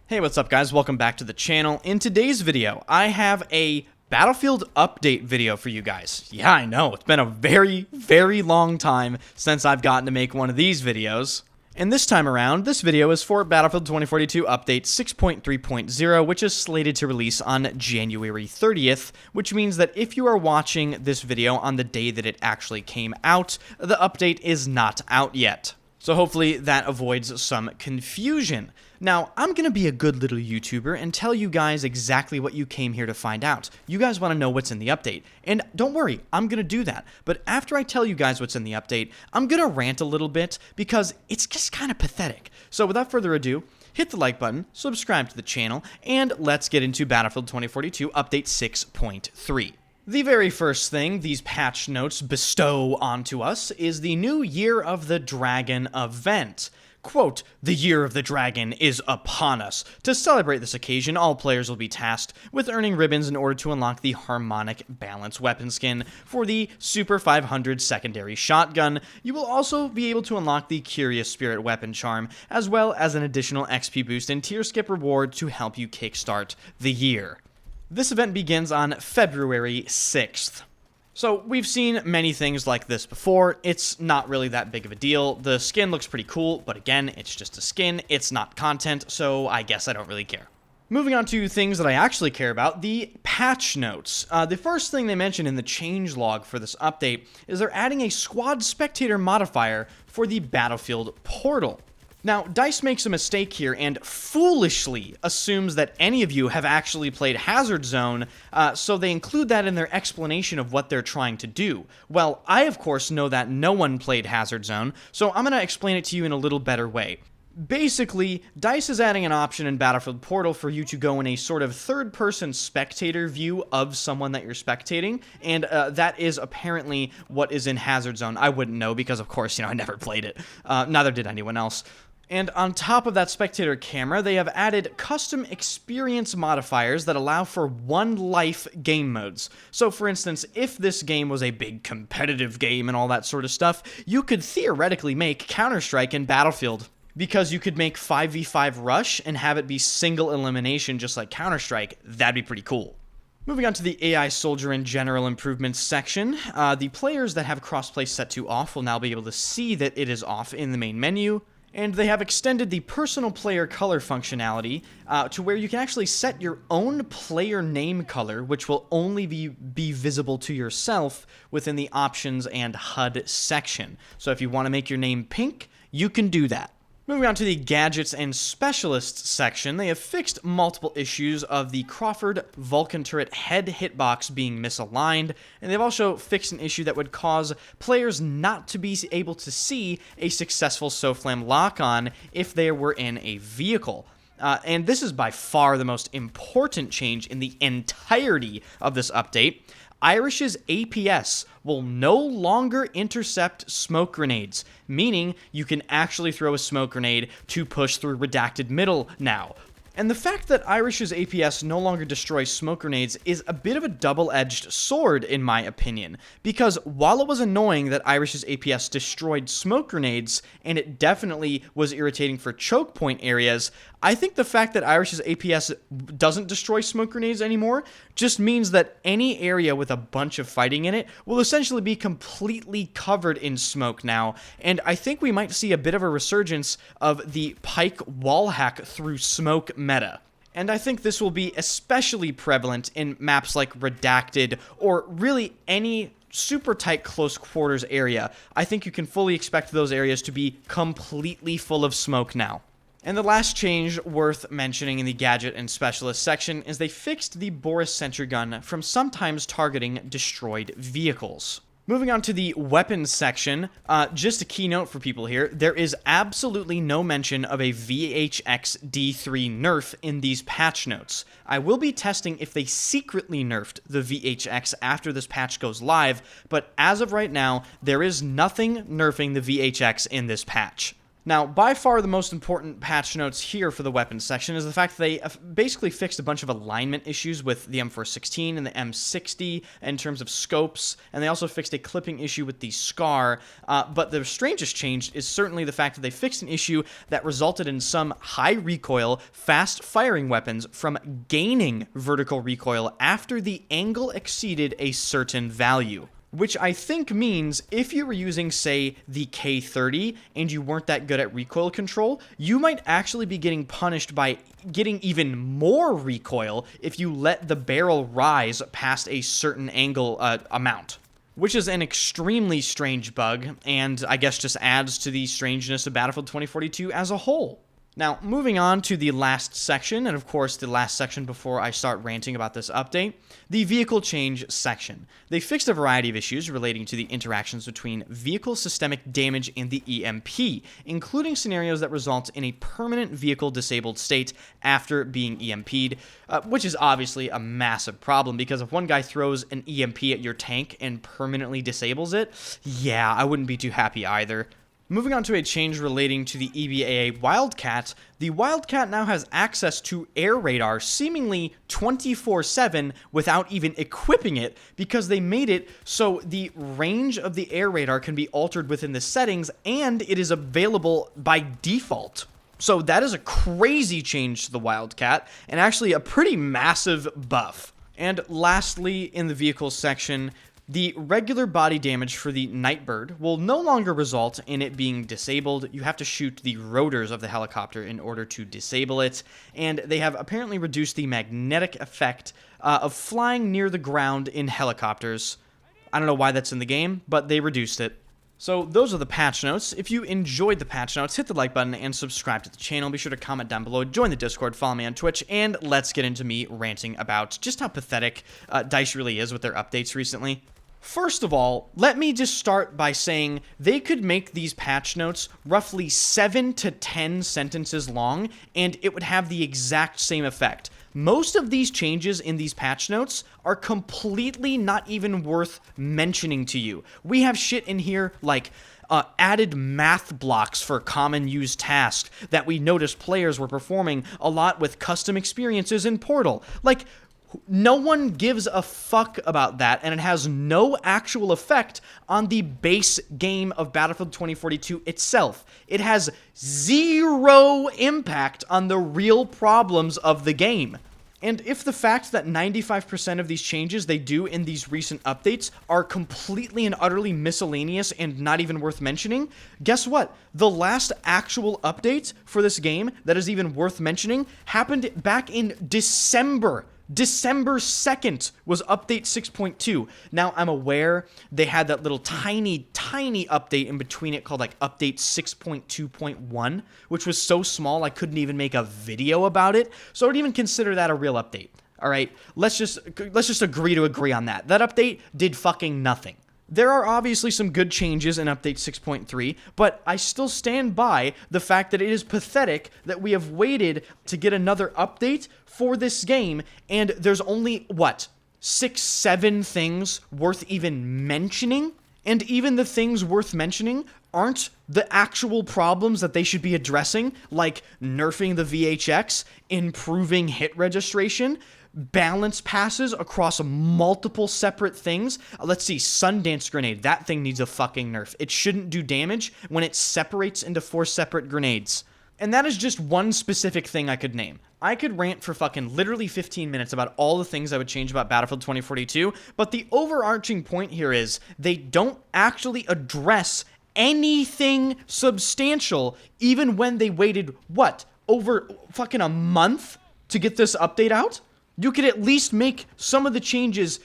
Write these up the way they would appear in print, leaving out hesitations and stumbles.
Hey, what's up guys? Welcome back to the channel. In today's video, I have a Battlefield update video for you guys. Yeah, I know, it's been a very long time since I've gotten to make one of these videos. And this time around, this video is for Battlefield 2042 Update 6.3.0, which is slated to release on January 30th, which means that if you are watching this video on the day that it actually came out, the update is not out yet. So hopefully that avoids some confusion. Now, I'm going to be a good little YouTuber and tell you guys exactly what you came here to find out. You guys want to know what's in the update. And don't worry, I'm going to do that. But after I tell you guys what's in the update, I'm going to rant a little bit because it's just kind of pathetic. So without further ado, hit the like button, subscribe to the channel, and let's get into Battlefield 2042 Update 6.3. The very first thing these patch notes bestow onto us is the new Year of the Dragon event. Quote, "The Year of the Dragon is upon us. To celebrate this occasion, all players will be tasked with earning ribbons in order to unlock the Harmonic Balance weapon skin for the Super 500 secondary shotgun. You will also be able to unlock the Curious Spirit weapon charm, as well as an additional XP boost and tier skip reward to help you kickstart the year." This event begins on February 6th. So, we've seen many things like this before. It's not really that big of a deal. The skin looks pretty cool, but again, it's just a skin. It's not content, so I guess I don't really care. Moving on to things that I actually care about, the patch notes. The first thing they mention in the changelog for this update is they're adding a squad spectator modifier for the Battlefield portal. Now, DICE makes a mistake here and foolishly assumes that any of you have actually played Hazard Zone, so they include that in their explanation of what they're trying to do. Well, I of course know that no one played Hazard Zone, so I'm going to explain it to you in a little better way. Basically, DICE is adding an option in Battlefield Portal for you to go in a sort of third-person spectator view of someone that you're spectating, and that is apparently what is in Hazard Zone. I wouldn't know because, of course, I never played it. Neither did anyone else. And on top of that spectator camera, they have added custom experience modifiers that allow for one-life game modes. So, for instance, if this game was a big competitive game and all that sort of stuff, you could theoretically make Counter-Strike in Battlefield. Because you could make 5v5 Rush and have it be single elimination just like Counter-Strike. That'd be pretty cool. Moving on to the AI Soldier and General Improvements section, the players that have crossplay set to off will now be able to see that it is off in the main menu. And they have extended the personal player color functionality to where you can actually set your own player name color, which will only be visible to yourself within the options and HUD section. So if you want to make your name pink, you can do that. Moving on to the Gadgets and Specialists section, they have fixed multiple issues of the Crawford Vulcan turret head hitbox being misaligned, and they've also fixed an issue that would cause players not to be able to see a successful SOFLAM lock-on if they were in a vehicle. And this is by far the most important change in the entirety of this update. Irish's APS will no longer intercept smoke grenades, meaning you can actually throw a smoke grenade to push through redacted middle now. And the fact that Irish's APS no longer destroys smoke grenades is a bit of a double-edged sword, in my opinion, because while it was annoying that Irish's APS destroyed smoke grenades, and it definitely was irritating for choke point areas, I think the fact that Irish's APS doesn't destroy smoke grenades anymore just means that any area with a bunch of fighting in it will essentially be completely covered in smoke now, and I think we might see a bit of a resurgence of the Pike wall hack through smoke meta. And I think this will be especially prevalent in maps like Redacted or really any super tight close quarters area. I think you can fully expect those areas to be completely full of smoke now. And the last change worth mentioning in the Gadget and Specialist section is they fixed the Boris sentry gun from sometimes targeting destroyed vehicles. Moving on to the weapons section, just a keynote for people here, there is absolutely no mention of a VHX D3 nerf in these patch notes. I will be testing if they secretly nerfed the VHX after this patch goes live, but as of right now, there is nothing nerfing the VHX in this patch. Now, by far the most important patch notes here for the weapons section is the fact that they basically fixed a bunch of alignment issues with the M416 and the M60 in terms of scopes, and they also fixed a clipping issue with the Scar, but the strangest change is certainly the fact that they fixed an issue that resulted in some high recoil, fast-firing weapons from gaining vertical recoil after the angle exceeded a certain value. Which I think means if you were using, say, the K30 and you weren't that good at recoil control, you might actually be getting punished by getting even more recoil if you let the barrel rise past a certain angle amount. Which is an extremely strange bug, and I guess just adds to the strangeness of Battlefield 2042 as a whole. Now, moving on to the last section, and of course the last section before I start ranting about this update, the vehicle change section. They fixed a variety of issues relating to the interactions between vehicle systemic damage and the EMP, including scenarios that result in a permanent vehicle disabled state after being EMP'd, which is obviously a massive problem, because if one guy throws an EMP at your tank and permanently disables it, yeah, I wouldn't be too happy either. Moving on to a change relating to the EVGA Wildcat, the Wildcat now has access to air radar seemingly 24/7 without even equipping it, because they made it so the range of the air radar can be altered within the settings and it is available by default. So that is a crazy change to the Wildcat and actually a pretty massive buff. And lastly, in the vehicles section, the regular body damage for the Nightbird will no longer result in it being disabled. You have to shoot the rotors of the helicopter in order to disable it, and they have apparently reduced the magnetic effect of flying near the ground in helicopters. I don't know why that's in the game, but they reduced it. So those are the patch notes. If you enjoyed the patch notes, hit the like button and subscribe to the channel. Be sure to comment down below, join the Discord, follow me on Twitch, and let's get into me ranting about just how pathetic DICE really is with their updates recently. First of all, let me just start by saying they could make these patch notes roughly 7 to 10 sentences long, and it would have the exact same effect. Most of these changes in these patch notes are completely not even worth mentioning to you. We have shit in here like added math blocks for common use tasks that we noticed players were performing a lot with custom experiences in Portal. Like, no one gives a fuck about that, and it has no actual effect on the base game of Battlefield 2042 itself. It has zero impact on the real problems of the game. And if the fact that 95% of these changes they do in these recent updates are completely and utterly miscellaneous and not even worth mentioning, guess what? The last actual update for this game that is even worth mentioning happened back in December 2nd was update 6.2. Now, I'm aware they had that little tiny update in between it called like update 6.2.1, which was so small I couldn't even make a video about it. So I don't even consider that a real update. All right, let's just agree to agree on that. That update did fucking nothing. There are obviously some good changes in Update 6.3, but I still stand by the fact that it is pathetic that we have waited to get another update for this game, and there's only, 6, 7 things worth even mentioning? And even the things worth mentioning aren't the actual problems that they should be addressing, like nerfing the VHX, improving hit registration, balance passes across multiple separate things. Let's see, Sundance Grenade. That thing needs a fucking nerf. It shouldn't do damage when it separates into 4 separate grenades. And that is just one specific thing I could name. I could rant for fucking literally 15 minutes about all the things I would change about Battlefield 2042, but the overarching point here is they don't actually address anything substantial, even when they waited, over fucking a month to get this update out? You could at least make some of the changes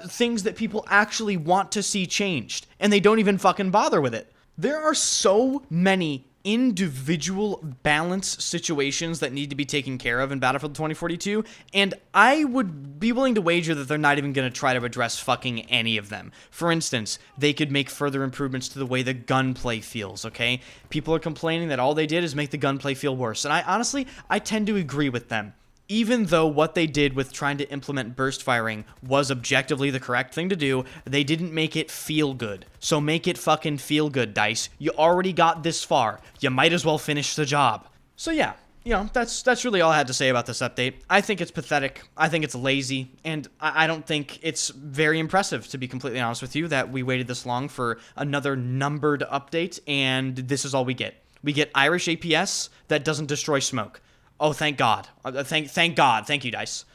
things that people actually want to see changed, and they don't even fucking bother with it. There are so many individual balance situations that need to be taken care of in Battlefield 2042, and I would be willing to wager that they're not even going to try to address fucking any of them. For instance, they could make further improvements to the way the gunplay feels, okay? People are complaining that all they did is make the gunplay feel worse, and I tend to agree with them. even though what they did with trying to implement burst firing was objectively the correct thing to do, they didn't make it feel good. So make it fucking feel good, DICE. You already got this far. You might as well finish the job. So yeah, you know, that's really all I had to say about this update. I think it's pathetic. I think it's lazy, and I don't think it's very impressive, to be completely honest with you, that we waited this long for another numbered update, and this is all we get. We get Irish APS that doesn't destroy smoke. Oh, thank God. Thank God. Thank you, DICE.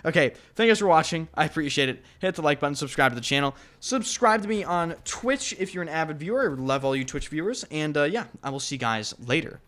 Okay, thank you guys for watching. I appreciate it. Hit the like button, subscribe to the channel. Subscribe to me on Twitch if you're an avid viewer. I love all you Twitch viewers. And yeah, I will see you guys later.